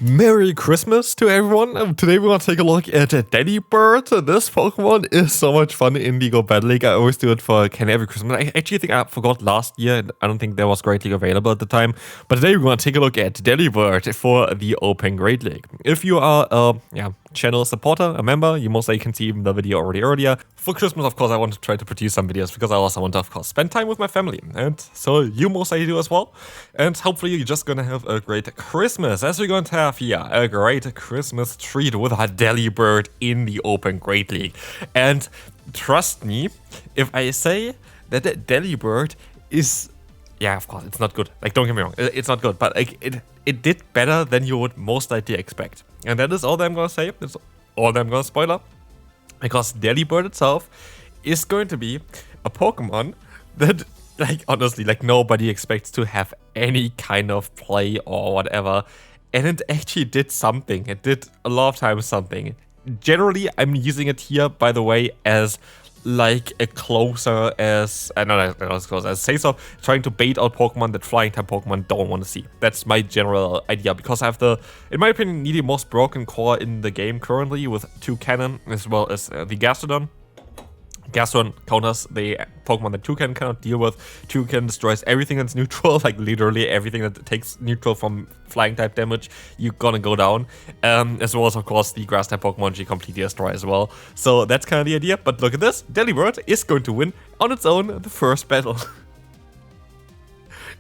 Merry Christmas to everyone. Today we're going to take a look at Delibird. This Pokemon is so much fun in the GO Battle League. I always do it for kind of every Christmas. I actually think I forgot last year. I don't think there was Great League available at the time. But today we're going to take a look at Delibird for the Open Great League. If you are a channel supporter, a member, you most likely can see the video already earlier. For Christmas, of course, I want to try to produce some videos because I also want to, of course, spend time with my family. And so you most likely do as well. And hopefully you're just going to have a great Christmas, as we're going to have here a great Christmas treat with a Delibird in the Open Great League. And trust me, if I say that the Delibird is, yeah, of course, it's not good. Like, don't get me wrong, it's not good, but like it did better than you would most likely expect. And that is all that I'm going to say. That's all that I'm going to spoil up. Because Delibird itself is going to be a Pokemon that, like, honestly, like, nobody expects to have any kind of play or whatever. And it actually did something. It did a lot of times something. Generally, I'm using it here, by the way, as like a closer as, not as close as Face-Off, trying to bait out Pokemon that flying type Pokemon don't want to see. That's my general idea, because I have the, in my opinion, the most broken core in the game currently, with 2 cannon as well as the Gastrodon. Gastrodon counters the Pokemon that Toucan cannot deal with. Toucan destroys everything that's neutral, like literally everything that takes neutral from flying type damage, you're gonna go down. As well as, of course, the grass type Pokemon she completely destroy as well. So that's kind of the idea. But look at this, Delibird is going to win on its own the first battle.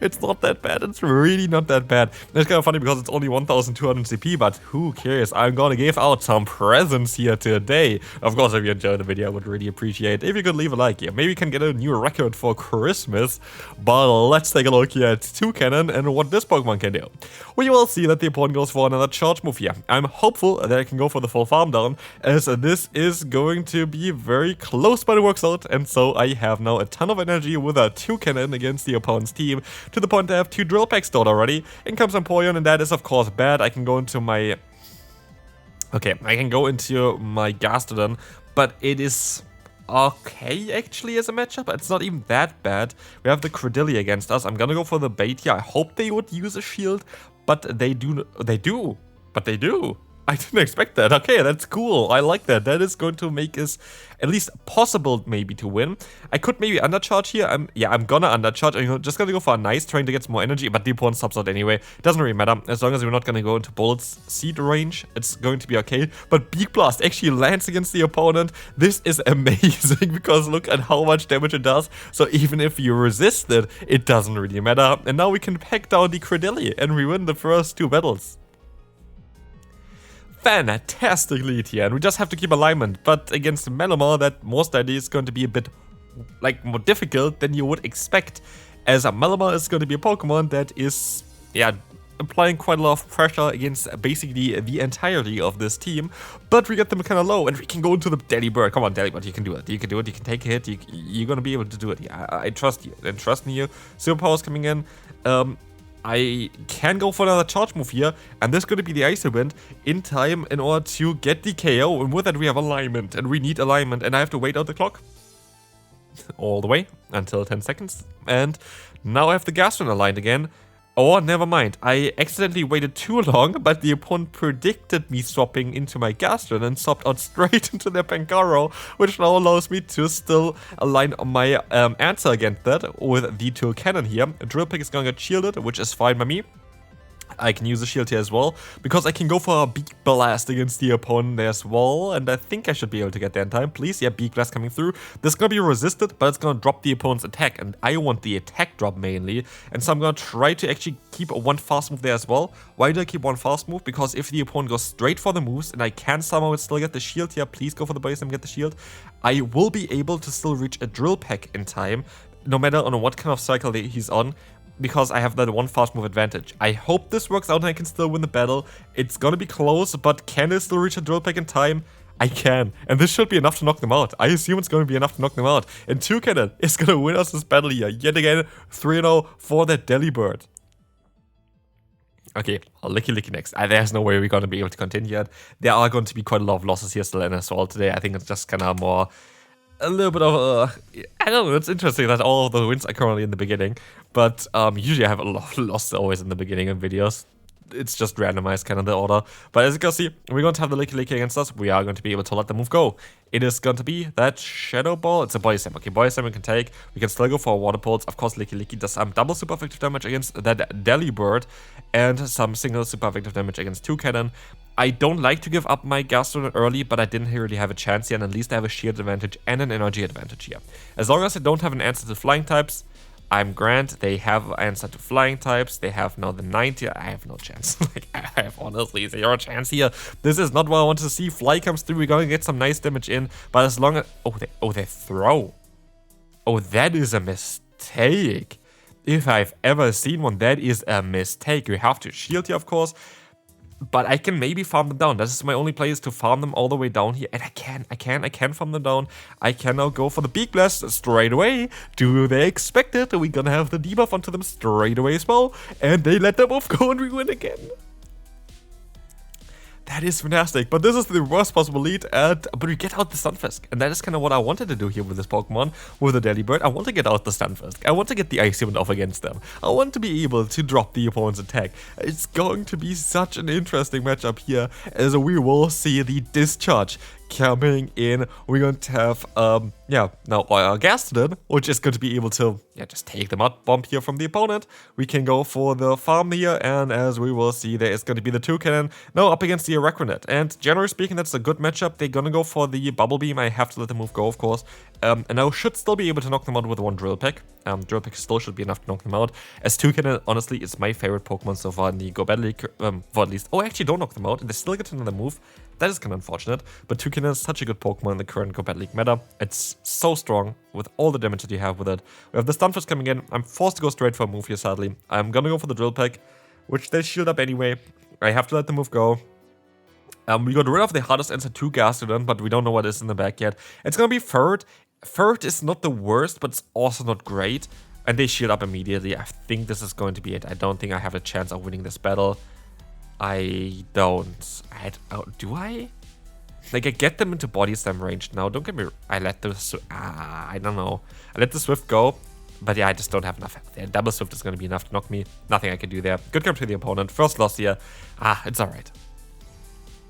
It's not that bad. It's really not that bad. It's kind of funny because it's only 1200 CP, but who cares? I'm gonna give out some presents here today. Of course, if you enjoyed the video, I would really appreciate if you could leave a like here. Maybe we can get a new record for Christmas. But let's take a look here at Toucan and what this Pokemon can do. We will see that the opponent goes for another charge move here. I'm hopeful that I can go for the full farm down, as this is going to be very close, but it works out. And so I have now a ton of energy with a Toucan against the opponent's team, to the point I have 2 drill packs stored already. In comes Empoleon, and that is of course bad. I can go into my... Okay, I can go into my Gastrodon, but it is okay actually as a matchup. It's not even that bad. We have the Credilli against us. I'm gonna go for the bait here. I hope they would use a shield, but they do. I didn't expect that. Okay, that's cool. I like that. That is going to make us at least possible maybe to win. I could maybe undercharge here. I'm gonna undercharge. I'm just gonna go for a nice, trying to get some more energy, but the opponent stops out anyway. Doesn't really matter. As long as we're not gonna go into Bullet's seed range, it's going to be okay. But Beak Blast actually lands against the opponent. This is amazing because look at how much damage it does. So even if you resist it, it doesn't really matter. And now we can pack down the Credilli and we win the first 2 battles. Fantastic lead here, and we just have to keep alignment. But against Malamar, that most likely is going to be a bit like more difficult than you would expect, as Malamar is going to be a Pokemon that is, applying quite a lot of pressure against basically the entirety of this team. But we get them kind of low, and we can go into the Delibird. Come on, Delibird, you can do it. You can do it. You can take a hit. You're going to be able to do it. I trust you, and trust me. Superpower's coming in. I can go for another charge move here, and this is going to be the Ice Wind in time in order to get the KO, and with that we have alignment, and we need alignment, and I have to wait out the clock all the way until 10 seconds, and now I have the Gastrodon aligned again. Or never mind, I accidentally waited too long, but the opponent predicted me swapping into my Gastrodon and swapped out straight into their Pankaro, which now allows me to still align my answer against that with the 2 cannon here. A drill pick is going to get shielded, which is fine by me. I can use a shield here as well, because I can go for a Beak Blast against the opponent there as well, and I think I should be able to get there in time. Please, yeah, Beak Blast coming through. This is going to be resisted, but it's going to drop the opponent's attack, and I want the attack drop mainly, and so I'm going to try to actually keep 1 fast move there as well. Why do I keep 1 fast move? Because if the opponent goes straight for the moves, and I can somehow still get the shield here, please go for the base and get the shield, I will be able to still reach a drill pack in time, no matter on what kind of cycle he's on, because I have that 1 fast move advantage. I hope this works out and I can still win the battle. It's gonna be close, but can I still reach a drill pack in time? I can, and this should be enough to knock them out. I assume it's going to be enough to knock them out. And Toucan is going to win us this battle here. Yet again, 3-0 for that Delibird. Okay, licky next. There's no way we're going to be able to continue yet. There are going to be quite a lot of losses here still in as well today. I think it's just kind of more a little bit of I don't know, it's interesting that all of the wins are currently in the beginning, but usually I have a lot of losses always in the beginning of videos. it's just randomized kind of the order. But as you can see, we're going to have the Licky against us. We are going to be able to let the move go. It is going to be that Shadow Ball. It's a Body Slam. Okay, Body Slam we can take. We can still go for a Water Pulse. Of course, Licky does double super effective damage against that Delibird and some single super effective damage against Toucannon. I don't like to give up my Gastrodon early, but I didn't really have a chance here, and at least I have a shield advantage and an energy advantage here. As long as I don't have an answer to flying types, I'm grand. They have an answer to flying types. They have now the 90. I have no chance. Like, I have honestly zero chance here. This is not what I want to see. Fly comes through. We're going to get some nice damage in. But as long as... they throw. Oh, that is a mistake. If I've ever seen one, that is a mistake. We have to shield here, of course. But I can maybe farm them down. This is my only play, is to farm them all the way down here. And I can farm them down. I can now go for the Beak Blast straight away. Do they expect it? Are we gonna have the debuff onto them straight away as well? And they let them both go and we win again. That is fantastic, but this is the worst possible lead, but we get out the Stunfisk, and that is kind of what I wanted to do here with this Pokemon, with the Delibird. I want to get out the Stunfisk, I want to get the Ice Wind off against them, I want to be able to drop the opponent's attack. It's going to be such an interesting matchup here, as we will see the Discharge coming in. We're going to have, now our Gastrodon, which is going to be able to, just take the Mud Bomb here from the opponent. We can go for the farm here, and as we will see, there is going to be the Toucannon now up against the Araquanid. And generally speaking, that's a good matchup. They're going to go for the Bubble Beam. I have to let the move go, of course. And I should still be able to knock them out with one Drill Peck. Drill Peck still should be enough to knock them out. As Toucannon, honestly, is my favorite Pokemon so far in the Go Battle League, for at least. Oh, actually, don't knock them out, and they still get another move. That is kind of unfortunate, but Toucannon is such a good Pokemon in the current Go Battle League meta. It's so strong with all the damage that you have with it. We have the Stunfisk coming in. I'm forced to go straight for a move here, sadly. I'm gonna go for the Drill Peck, which they shield up anyway. I have to let the move go. We got rid of the hardest answer to Gastrodon, but we don't know what is in the back yet. It's gonna be Third. Third is not the worst, but it's also not great. And they shield up immediately. I think this is going to be it. I don't think I have a chance of winning this battle. I don't. Do I? Like, I get them into Body Slam range now. Don't get me... I let the... I don't know. I let the Swift go. But yeah, I just don't have enough health there. Double Swift is going to be enough to knock me. Nothing I can do there. Good come to the opponent. First loss here. It's alright.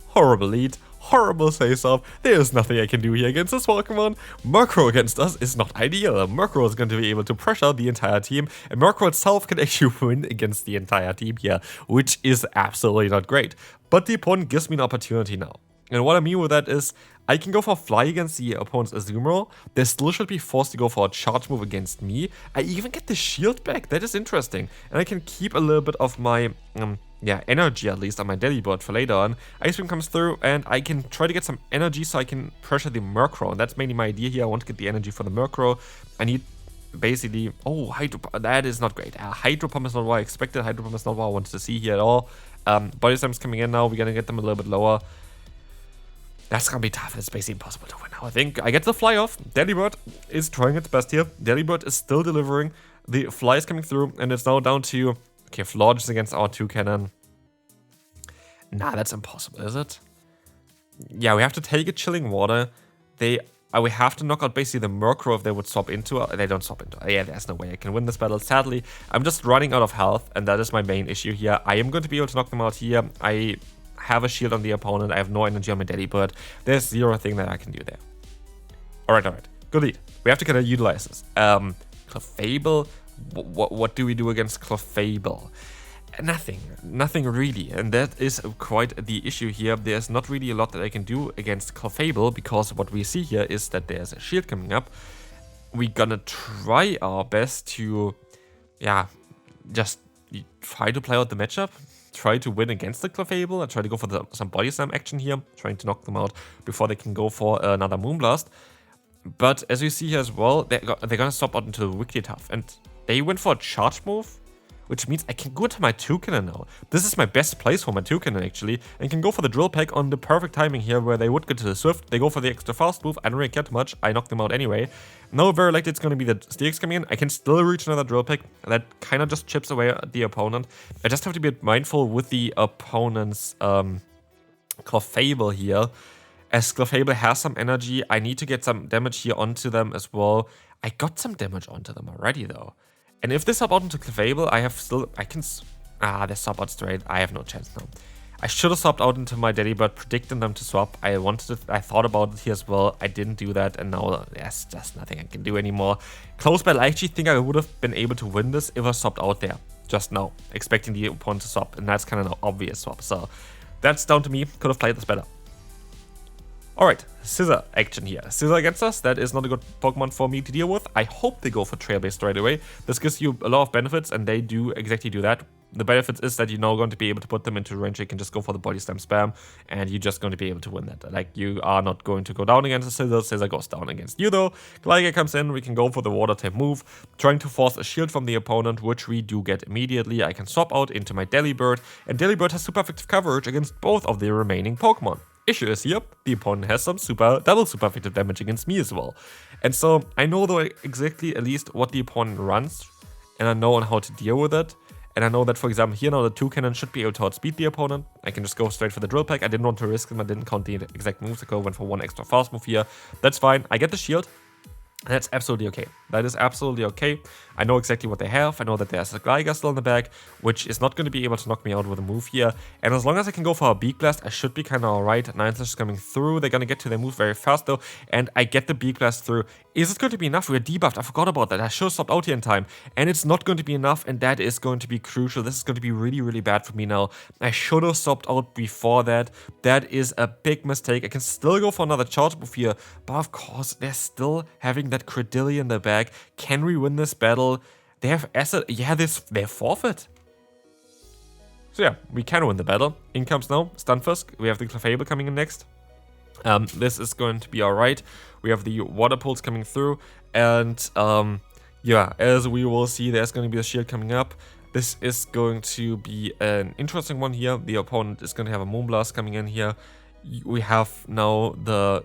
Horrible lead. Horrible face-off. There's nothing I can do here against this Pokemon. Murkrow against us is not ideal. Murkrow is going to be able to pressure the entire team, and Murkrow itself can actually win against the entire team here, which is absolutely not great. But the opponent gives me an opportunity now. And what I mean with that is, I can go for a Fly against the opponent's Azumarill. They still should be forced to go for a Charge move against me. I even get the shield back. That is interesting. And I can keep a little bit of my... energy at least on my Delibird for later on. Ice Beam comes through, and I can try to get some energy so I can pressure the Murkrow. And that's mainly my idea here. I want to get the energy for the Murkrow. I need basically... Oh, Hydro Pump. That is not great. Hydro Pump is not what I expected. Hydro Pump is not what I wanted to see here at all. Body Slam's coming in now. We're going to get them a little bit lower. That's going to be tough. It's basically impossible to win now, I think. I get the Fly off. Delibird is trying its best here. Delibird is still delivering. The Fly is coming through, and it's now down to... Okay, Florges against our Toucannon. Nah, that's impossible, is it? Yeah, we have to take a Chilling Water. We have to knock out basically the Murkrow if they would swap into it. They don't swap into it. Yeah, there's no way I can win this battle. Sadly, I'm just running out of health, and that is my main issue here. I am going to be able to knock them out here. I have a shield on the opponent. I have no energy on my Delibird. There's zero thing that I can do there. Alright. Good lead. We have to kind of utilize this. Clefable. What do we do against Clefable? Nothing really, and that is quite the issue here. There's not really a lot that I can do against Clefable, because what we see here is that there's a shield coming up. We're gonna try our best to, just try to play out the matchup, try to win against the Clefable, and try to go for some Body Slam action here, trying to knock them out before they can go for another Moonblast. But as you see here as well, they're gonna stop out into the Wigglytuff, and they went for a Charge move, which means I can go to my Toucannon now. This is my best place for my Toucannon, actually, and can go for the Drill Peck on the perfect timing here, where they would go to the Swift. They go for the extra fast move. I don't really care too much. I knock them out anyway. Now, very likely it's going to be the Steelix coming in. I can still reach another Drill Peck. That kind of just chips away at the opponent. I just have to be mindful with the opponent's Clefable here. As Clefable has some energy, I need to get some damage here onto them as well. I got some damage onto them already, though. And if this up onto Clefable, I Ah, they swap out straight. I have no chance now. I should have swapped out into my Delibird, predicting them to swap. I thought about it here as well. I didn't do that, and now there's just nothing I can do anymore. Close battle. I actually think I would have been able to win this if I swapped out there just now, expecting the opponent to swap, and that's kind of an obvious swap. So that's down to me. Could have played this better. Alright, Scissor action here. Scissor against us, that is not a good Pokemon for me to deal with. I hope they go for Trail-based right away. This gives you a lot of benefits, and they do exactly do that. The benefits is that you're now going to be able to put them into range. You can just go for the body slam spam, and you're just going to be able to win that. Like, you are not going to go down against the Scissor. Scissor goes down against you, though. Gligar comes in. We can go for the water type move, trying to force a shield from the opponent, which we do get immediately. I can swap out into my Delibird, and Delibird has super effective coverage against both of the remaining Pokemon. Issue is here, the opponent has some double super effective damage against me as well. And so I know though exactly at least what the opponent runs, and I know on how to deal with it. And I know that, for example, here now the 2-cannon should be able to outspeed the opponent. I can just go straight for the drill pack. I didn't want to risk him, I didn't count the exact moves. I went for one extra fast move here. That's fine. I get the shield. That's absolutely okay. That is absolutely okay. I know exactly what they have. I know that there's a Gligar still in the back, which is not going to be able to knock me out with a move here. And as long as I can go for a Beak Blast, I should be kind of alright. Ninetales is coming through. They're going to get to their move very fast though. And I get the Beak Blast through. Is it going to be enough? We're debuffed. I forgot about that. I should have stopped out here in time. And it's not going to be enough. And that is going to be crucial. This is going to be really, really bad for me now. I should have stopped out before that. That is a big mistake. I can still go for another charge move here. But of course, they're still having that Credillia in the back. Can we win this battle? They have asset. Yeah, they're forfeit. So yeah, we can win the battle. In comes now Stunfisk. We have the Clefable coming in next. This is going to be alright. We have the Water Pulse coming through. And yeah, as we will see, there's going to be a shield coming up. This is going to be an interesting one here. The opponent is going to have a Moonblast coming in here. We have now the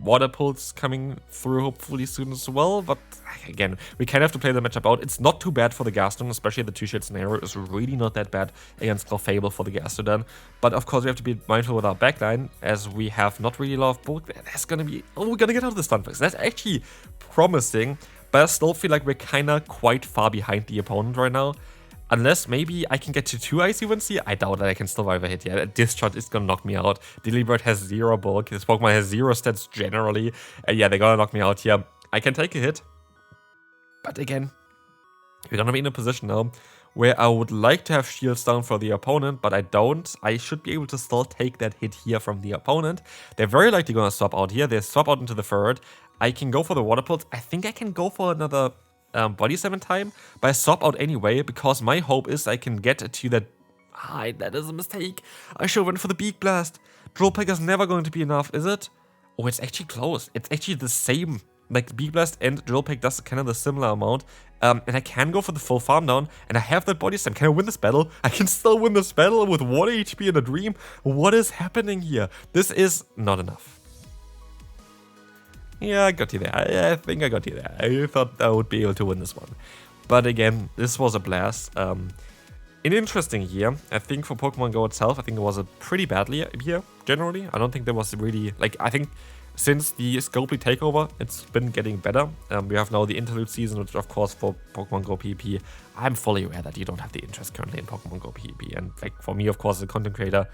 Water Pulse coming through hopefully soon as well, but again, we kind of have to play the matchup out. It's not too bad for the Gaston, especially the two-shade scenario is really not that bad against Clefable for the Gastrodon. But of course, we have to be mindful with our backline, as we have not really a lot of bulk. That's gonna be, we're gonna get out of the Stunfisk. That's actually promising, but I still feel like we're kind of quite far behind the opponent right now. Unless maybe I can get to 2 Icy Winds here. I doubt that I can survive a hit here. This shot is gonna knock me out. Delibird has 0 bulk. This Pokemon has 0 stats generally. Yeah, they're gonna knock me out here. I can take a hit. But again, we're gonna be in a position now where I would like to have shields down for the opponent, but I don't. I should be able to still take that hit here from the opponent. They're very likely gonna swap out here. They swap out into the third. I can go for the Water Pulse. I think I can go for another body slam in time, but I swap out anyway because my hope is I can get to that. That is a mistake. I should have went for the Beak Blast. Drill Peck is never going to be enough, is it? Oh, it's actually close. It's actually the same. Like Beak Blast and Drill Peck does kind of the similar amount. And I can go for the full farm down, and I have that body slam. Can I win this battle? I can still win this battle with 1 HP in a dream. What is happening here? This is not enough. Yeah, I got you there. I think I got you there. I thought I would be able to win this one. But again, this was a blast. An interesting year. I think for Pokemon GO itself, I think it was a pretty bad year, generally. I don't think there was really... Like, I think since the Scopely takeover, it's been getting better. We have now the interlude season, which of course for Pokemon GO PvP, I'm fully aware that you don't have the interest currently in Pokemon GO PvP. And like for me, of course, as a content creator,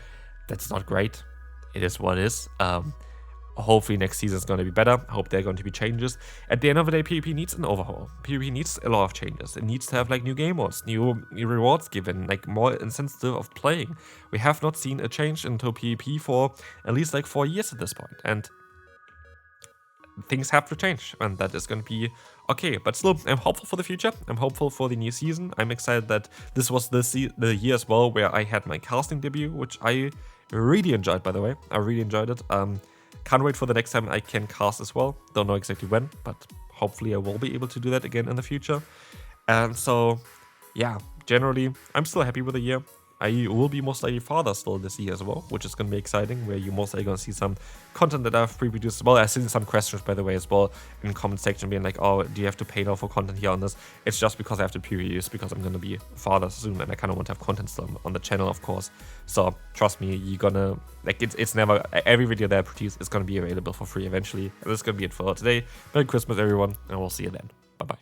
that's not great. It is what it is. Hopefully next season is going to be better. I hope there are going to be changes. At the end of the day, PvP needs an overhaul. PvP needs a lot of changes. It needs to have like new game modes, new rewards given, like more incentive of playing. We have not seen a change into PvP for at least like 4 years at this point. And things have to change, and that is going to be okay. But still, I'm hopeful for the future. I'm hopeful for the new season. I'm excited that this was the year as well where I had my casting debut, which I really enjoyed, by the way. I really enjoyed it. Can't wait for the next time I can cast as well. Don't know exactly when, but hopefully I will be able to do that again in the future. And so, yeah, generally, I'm still happy with the year. I will be most likely father still this year as well, which is going to be exciting, where you're most likely going to see some content that I've pre-produced. Well, I've seen some questions, by the way, as well, in the comment section being like, oh, do you have to pay now for content here on this? It's just because I have to pre-produce, because I'm going to be father soon, and I kind of want to have content still on the channel, of course. So, trust me, you're going to, like, it's never, every video that I produce is going to be available for free eventually. And this is going to be it for today. Merry Christmas, everyone, and we'll see you then. Bye-bye.